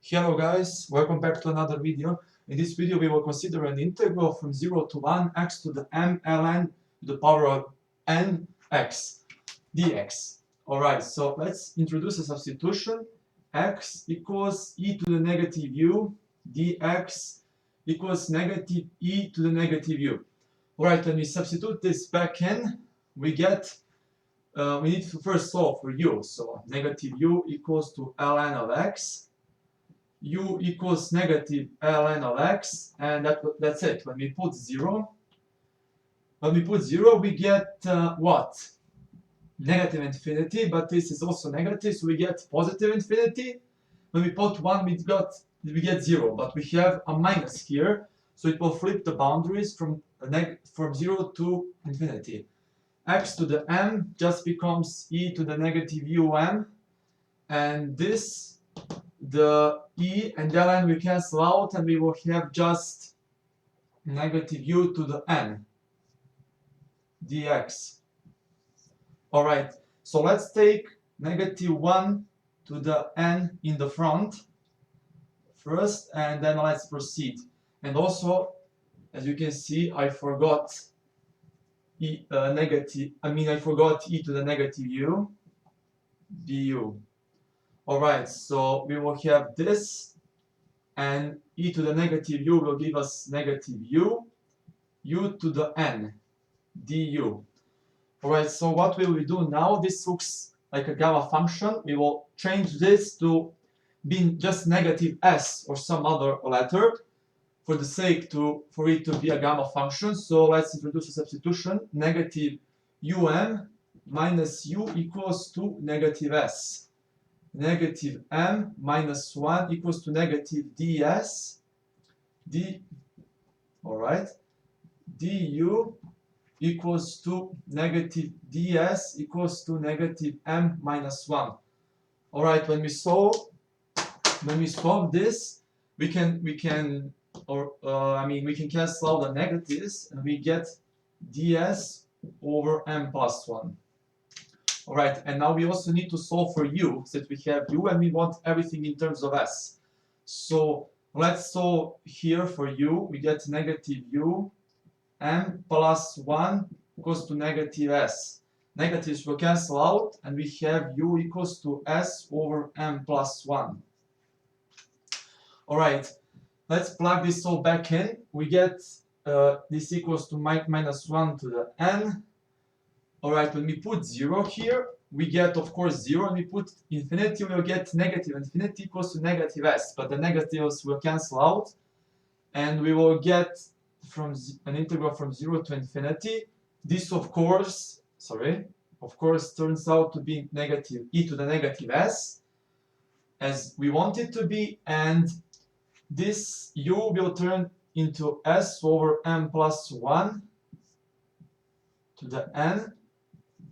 Hello guys, welcome back to another video. In this video we will consider an integral from 0 to 1 x to the m ln to the power of n x dx. Alright, so let's introduce a substitution. X equals e to the negative u dx equals negative e to the negative u. Alright, when we substitute this back in, we get we need to first solve for u. So negative u equals to ln of x, u equals negative ln of x, and that's it. When we put 0, we get what? Negative infinity, but this is also negative, so we get positive infinity. When we put 1, we get 0, but we have a minus here, so it will flip the boundaries from 0 to infinity. X to the m just becomes e to the negative um, and this, the e and the ln we cancel out, and we will have just negative u to the n dx. Alright, so let's take negative 1 to the n in the front first, and then let's proceed. And also, as you can see, I forgot e to the negative u du. Alright, so we will have this, and e to the negative u will give us negative u to the n du. Alright, so what will we do now? This looks like a gamma function. We will change this to being just negative s or some other letter for the sake for it to be a gamma function. So let's introduce a substitution. Negative minus u equals to negative s. Negative m minus 1 equals to negative ds. Alright, du equals to negative ds equals to negative m minus 1. Alright, when we solve this, we can cancel out the negatives, and we get ds over m plus 1. Alright, and now we also need to solve for u, since we have u and we want everything in terms of s. So let's solve here for u. We get negative u m plus 1 equals to negative s. Negatives will cancel out, and we have u equals to s over m plus 1. Alright, let's plug this all back in. We get this equals to minus 1 to the n. Alright, when we put 0 here, we get, of course, 0, and we put infinity, we will get negative infinity equals to negative s, but the negatives will cancel out, and we will get from an integral from 0 to infinity. This, of course, turns out to be negative e to the negative s, as we want it to be, and this u will turn into s over m plus 1 to the n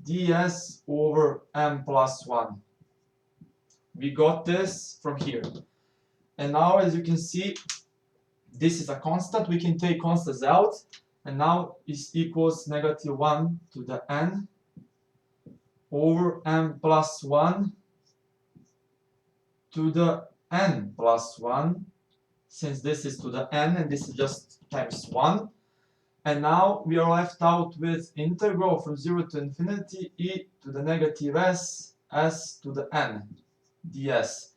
ds over m plus 1. We got this from here. And now, as you can see, this is a constant. We can take constants out, and now it equals negative 1 to the n over m plus 1 to the n plus 1, since this is to the n and this is just times 1. And now we are left out with integral from 0 to infinity e to the negative s to the n ds.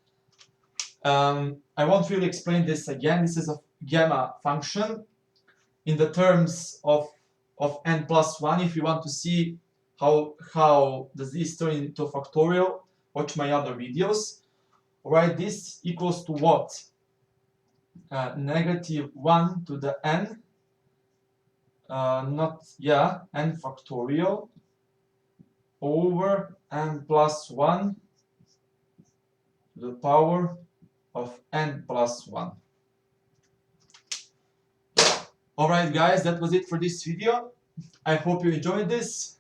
I won't really explain this again. This is a gamma function in the terms of n plus 1. If you want to see how does this turn into factorial, watch my other videos. Alright, this equals to what? Negative 1 to the n, n factorial over n plus 1 to the power of n plus 1. Alright guys, that was it for this video. I hope you enjoyed this.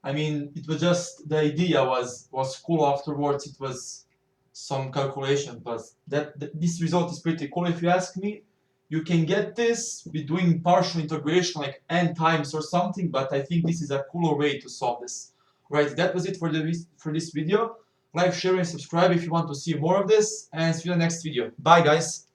I mean, it was just, the idea was cool afterwards. It was some calculation, but this result is pretty cool if you ask me. You can get this with doing partial integration like n times or something, but I think this is a cooler way to solve this. Right, that was it for this video. Like, share, and subscribe if you want to see more of this, and see you in the next video. Bye, guys.